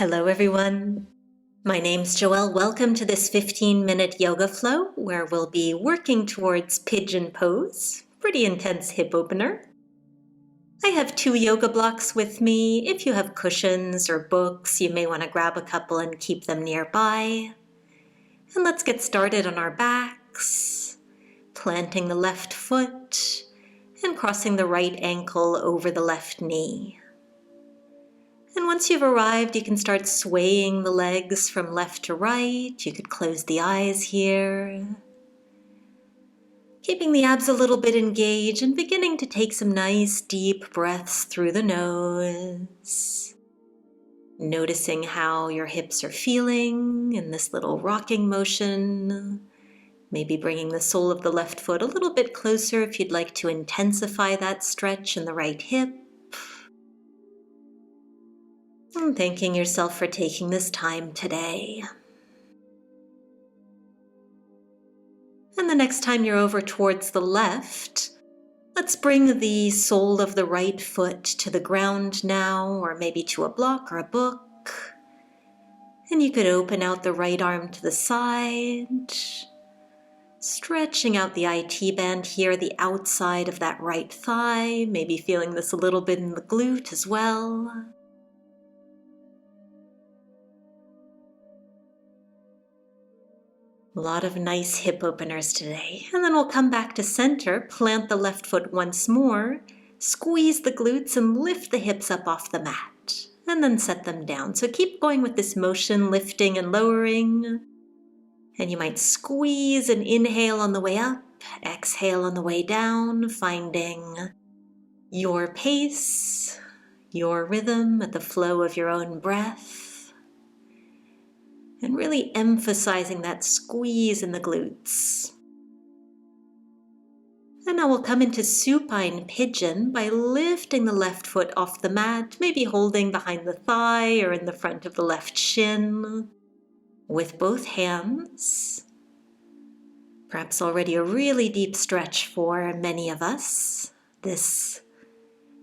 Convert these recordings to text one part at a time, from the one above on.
Hello everyone. My name's Joelle. Welcome to this 15-minute yoga flow where we'll be working towards pigeon pose. Pretty intense hip opener. I have 2 yoga blocks with me. If you have cushions or books, you may want to grab a couple and keep them nearby. And let's get started on our backs, planting the left foot and crossing the right ankle over the left knee. And once you've arrived, you can start swaying the legs from left to right. You could close the eyes here. Keeping the abs a little bit engaged and beginning to take some nice deep breaths through the nose. Noticing how your hips are feeling in this little rocking motion. Maybe bringing the sole of the left foot a little bit closer if you'd like to intensify that stretch in the right hip. And thanking yourself for taking this time today. And the next time you're over towards the left, let's bring the sole of the right foot to the ground now, or maybe to a block or a book. And you could open out the right arm to the side, stretching out the IT band here, the outside of that right thigh, maybe feeling this a little bit in the glute as well. A lot of nice hip openers today. And then we'll come back to center, plant the left foot once more, squeeze the glutes and lift the hips up off the mat, and then set them down. So keep going with this motion, lifting and lowering. And you might squeeze and inhale on the way up, exhale on the way down, finding your pace, your rhythm at the flow of your own breath. And really emphasizing that squeeze in the glutes. And now we'll come into supine pigeon by lifting the left foot off the mat, maybe holding behind the thigh or in the front of the left shin with both hands. Perhaps already a really deep stretch for many of us, this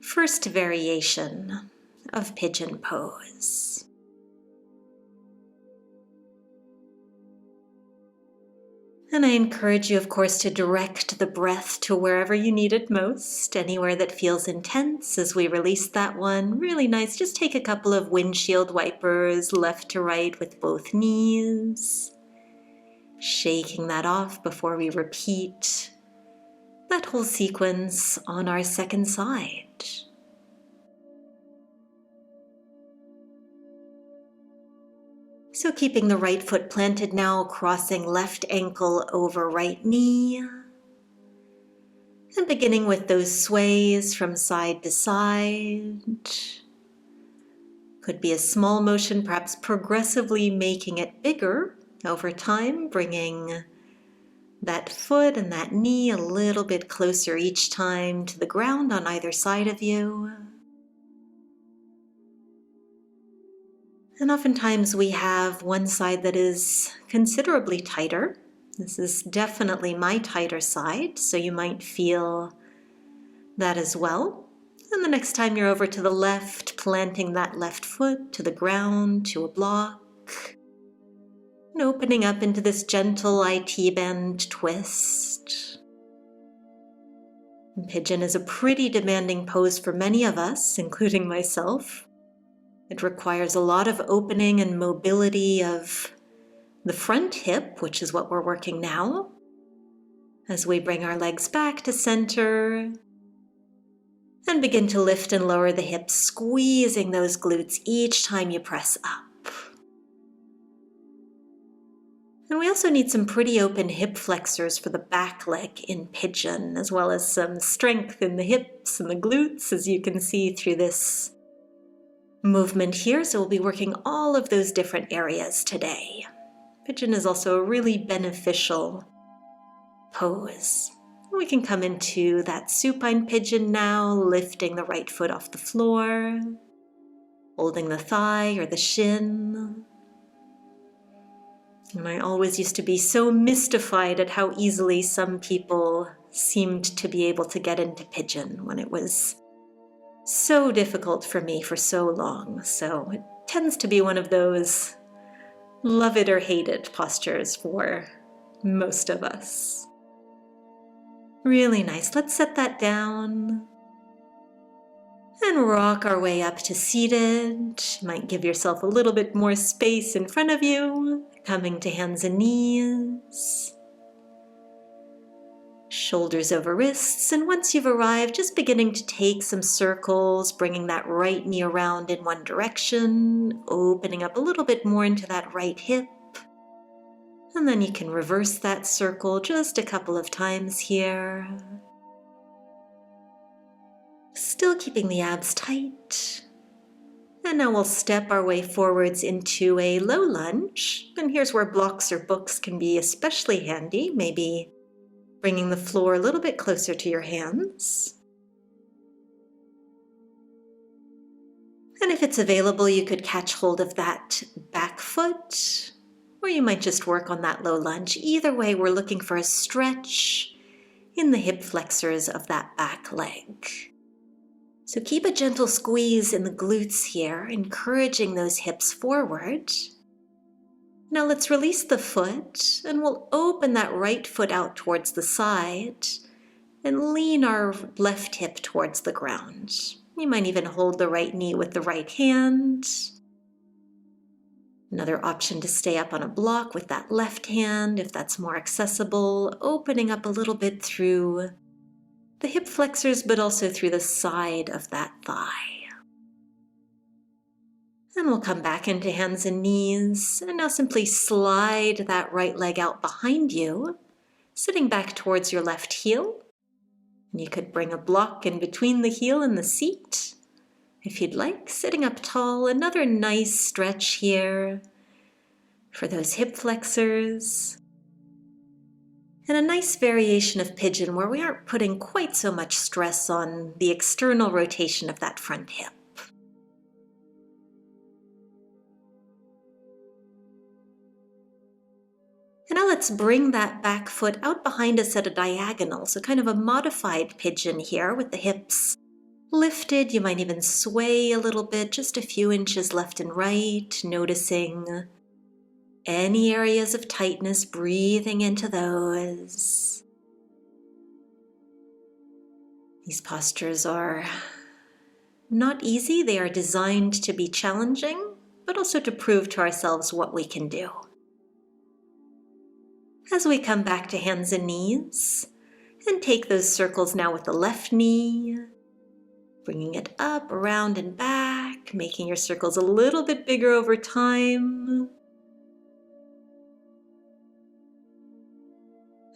first variation of pigeon pose. And I encourage you, of course, to direct the breath to wherever you need it most, anywhere that feels intense as we release that one. Really nice. Just take a couple of windshield wipers left to right with both knees. Shaking that off before we repeat that whole sequence on our second side. So keeping the right foot planted now, crossing left ankle over right knee. And beginning with those sways from side to side. Could be a small motion, perhaps progressively making it bigger over time, bringing that foot and that knee a little bit closer each time to the ground on either side of you. And oftentimes we have one side that is considerably tighter. This is definitely my tighter side, so you might feel that as well. And the next time you're over to the left, planting that left foot to the ground, to a block, and opening up into this gentle IT bend twist. And pigeon is a pretty demanding pose for many of us, including myself. It requires a lot of opening and mobility of the front hip, which is what we're working now, as we bring our legs back to center and begin to lift and lower the hips, squeezing those glutes each time you press up. And we also need some pretty open hip flexors for the back leg in pigeon, as well as some strength in the hips and the glutes, as you can see through this movement here. So we'll be working all of those different areas today. Pigeon is also a really beneficial pose. We can come into that supine pigeon now, lifting the right foot off the floor, holding the thigh or the shin. And I always used to be so mystified at how easily some people seemed to be able to get into pigeon when it was So difficult for me for so long, so it tends to be one of those love it or hate it postures for most of us. Really nice. Let's set that down and rock our way up to seated. You might give yourself a little bit more space in front of you, coming to hands and knees. Shoulders over wrists, and once you've arrived, just beginning to take some circles, bringing that right knee around in one direction, opening up a little bit more into that right hip. And then you can reverse that circle just a couple of times here. Still keeping the abs tight. And now we'll step our way forwards into a low lunge. And here's where blocks or books can be especially handy, maybe bringing the floor a little bit closer to your hands. And if it's available, you could catch hold of that back foot, or you might just work on that low lunge. Either way, we're looking for a stretch in the hip flexors of that back leg. So keep a gentle squeeze in the glutes here, encouraging those hips forward. Now let's release the foot, and we'll open that right foot out towards the side and lean our left hip towards the ground. You might even hold the right knee with the right hand. Another option to stay up on a block with that left hand, if that's more accessible, opening up a little bit through the hip flexors, but also through the side of that thigh. And we'll come back into hands and knees, and now simply slide that right leg out behind you, sitting back towards your left heel. And you could bring a block in between the heel and the seat. If you'd like, sitting up tall, another nice stretch here for those hip flexors. And a nice variation of pigeon where we aren't putting quite so much stress on the external rotation of that front hip. And now let's bring that back foot out behind us at a diagonal, so kind of a modified pigeon here with the hips lifted. You might even sway a little bit, just a few inches left and right, noticing any areas of tightness, breathing into those. These postures are not easy. They are designed to be challenging, but also to prove to ourselves what we can do. As we come back to hands and knees, and take those circles now with the left knee, bringing it up, around, and back, making your circles a little bit bigger over time.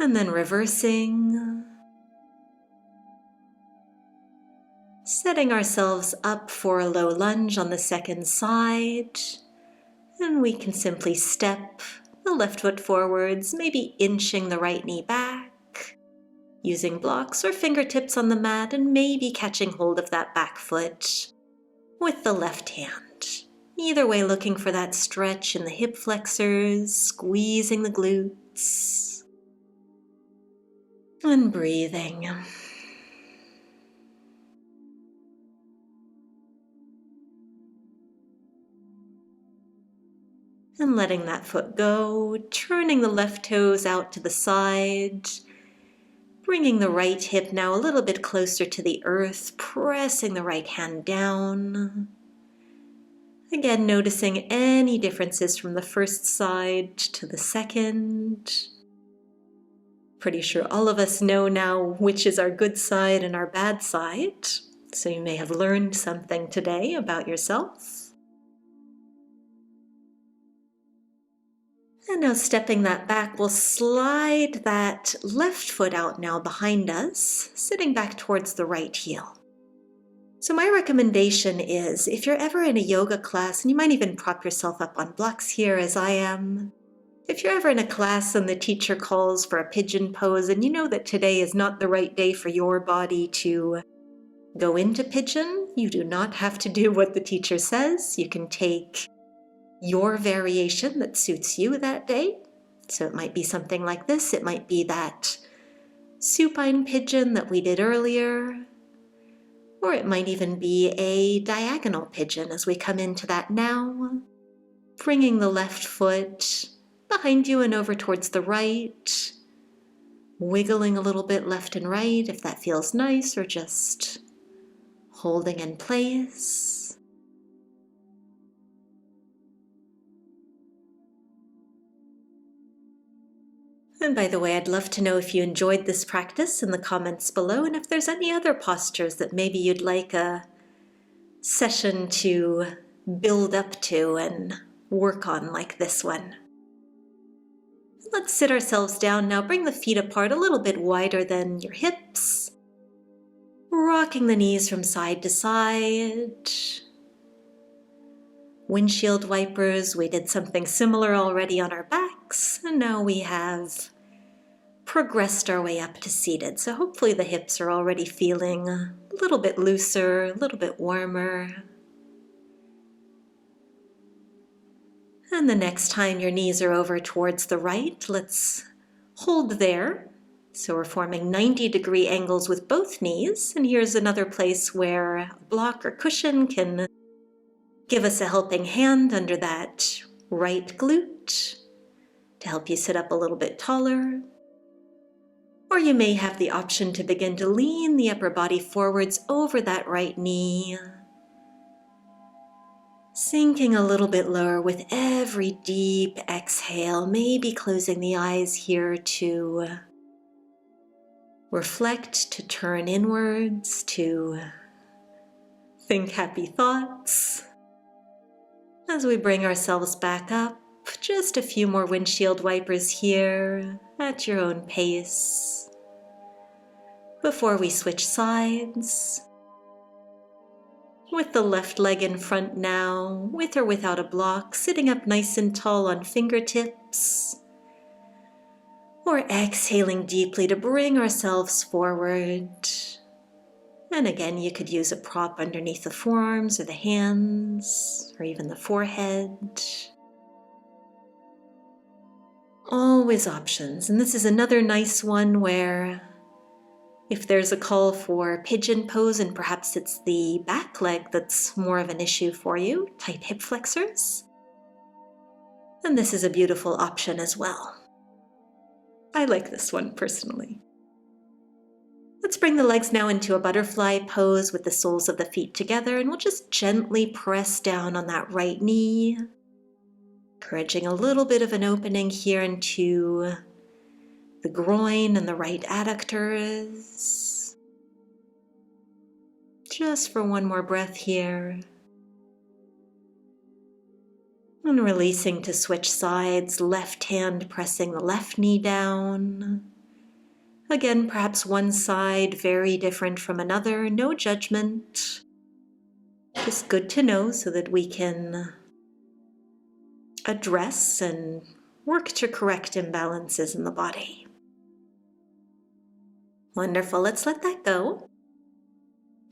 And then reversing. Setting ourselves up for a low lunge on the second side. And we can simply step the left foot forwards, maybe inching the right knee back, using blocks or fingertips on the mat, and maybe catching hold of that back foot with the left hand. Either way, looking for that stretch in the hip flexors, squeezing the glutes, and breathing. And letting that foot go, turning the left toes out to the side, bringing the right hip now a little bit closer to the earth, pressing the right hand down. Again, noticing any differences from the first side to the second. Pretty sure all of us know now which is our good side and our bad side, so you may have learned something today about yourself. And now stepping that back, we'll slide that left foot out now behind us, sitting back towards the right heel. So my recommendation is, if you're ever in a yoga class, and you might even prop yourself up on blocks here as I am, if you're ever in a class and the teacher calls for a pigeon pose, and you know that today is not the right day for your body to go into pigeon, you do not have to do what the teacher says. You can take your variation that suits you that day. So it might be something like this. It might be that supine pigeon that we did earlier. Or it might even be a diagonal pigeon as we come into that now, bringing the left foot behind you and over towards the right, wiggling a little bit left and right if that feels nice, or just holding in place. And by the way, I'd love to know if you enjoyed this practice in the comments below, and if there's any other postures that maybe you'd like a session to build up to and work on like this one. Let's sit ourselves down now. Bring the feet apart a little bit wider than your hips, rocking the knees from side to side. Windshield wipers, we did something similar already on our backs, and now we have progressed our way up to seated. So hopefully the hips are already feeling a little bit looser, a little bit warmer. And the next time your knees are over towards the right, let's hold there. So we're forming 90-degree angles with both knees. And here's another place where a block or cushion can give us a helping hand under that right glute to help you sit up a little bit taller. Or you may have the option to begin to lean the upper body forwards over that right knee, sinking a little bit lower with every deep exhale, maybe closing the eyes here to reflect, to turn inwards, to think happy thoughts. As we bring ourselves back up, just a few more windshield wipers here at your own pace before we switch sides. With the left leg in front now, with or without a block, sitting up nice and tall on fingertips. Or exhaling deeply to bring ourselves forward. And again, you could use a prop underneath the forearms or the hands, or even the forehead. Always options. And this is another nice one where if there's a call for pigeon pose and perhaps it's the back leg that's more of an issue for you, tight hip flexors, then this is a beautiful option as well. I like this one personally. Let's bring the legs now into a butterfly pose with the soles of the feet together, and we'll just gently press down on that right knee, encouraging a little bit of an opening here into the groin and the right adductors. Just for one more breath here. And releasing to switch sides, left hand pressing the left knee down. Again, perhaps one side very different from another, no judgment. Just good to know so that we can address and work to correct imbalances in the body. Wonderful, let's let that go.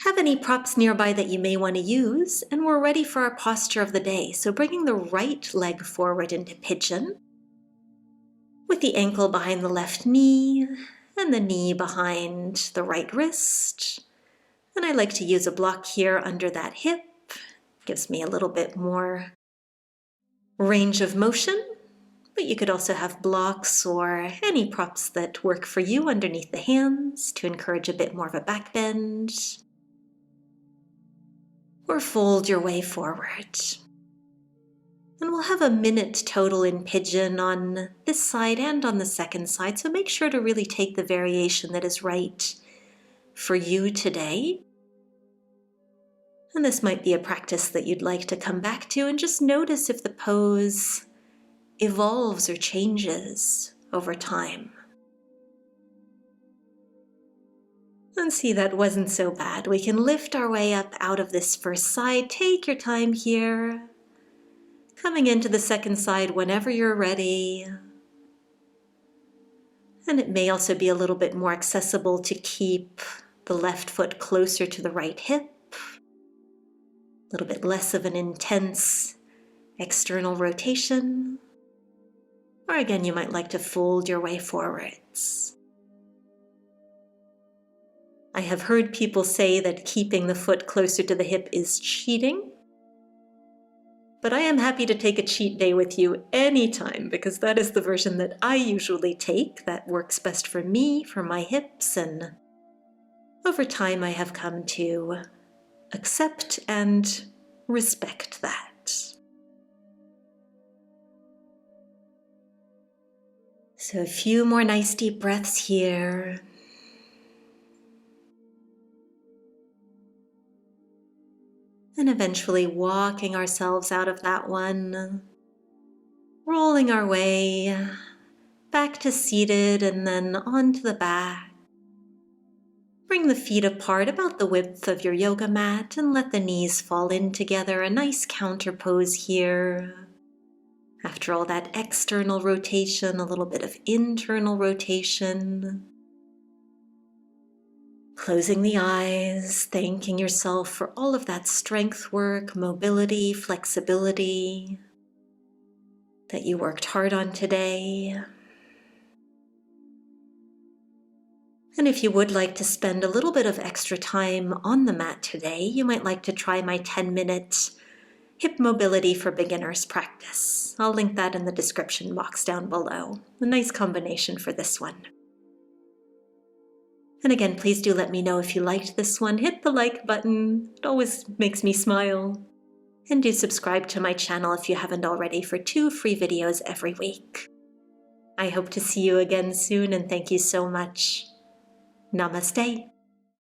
Have any props nearby that you may want to use, and we're ready for our posture of the day. So bringing the right leg forward into pigeon, with the ankle behind the left knee, and the knee behind the right wrist. And I like to use a block here under that hip. Gives me a little bit more range of motion. But you could also have blocks or any props that work for you underneath the hands to encourage a bit more of a back bend. Or fold your way forward. And we'll have a minute total in pigeon on this side and on the second side, so make sure to really take the variation that is right for you today. And this might be a practice that you'd like to come back to, and just notice if the pose evolves or changes over time. And see, that wasn't so bad. We can lift our way up out of this first side. Take your time here. Coming into the second side whenever you're ready. And it may also be a little bit more accessible to keep the left foot closer to the right hip. A little bit less of an intense external rotation. Or again, you might like to fold your way forwards. I have heard people say that keeping the foot closer to the hip is cheating, but I am happy to take a cheat day with you anytime because that is the version that I usually take that works best for me, for my hips, and over time I have come to accept and respect that. So a few more nice deep breaths here. And eventually walking ourselves out of that one, rolling our way back to seated and then onto the back. Bring the feet apart about the width of your yoga mat and let the knees fall in together, a nice counter pose here. After all that external rotation, a little bit of internal rotation. Closing the eyes, thanking yourself for all of that strength work, mobility, flexibility that you worked hard on today. And if you would like to spend a little bit of extra time on the mat today, you might like to try my 10-minute hip mobility for beginners practice. I'll link that in the description box down below. A nice combination for this one. And again, please do let me know if you liked this one. Hit the like button. It always makes me smile. And do subscribe to my channel if you haven't already for 2 free videos every week. I hope to see you again soon, and thank you so much. Namaste.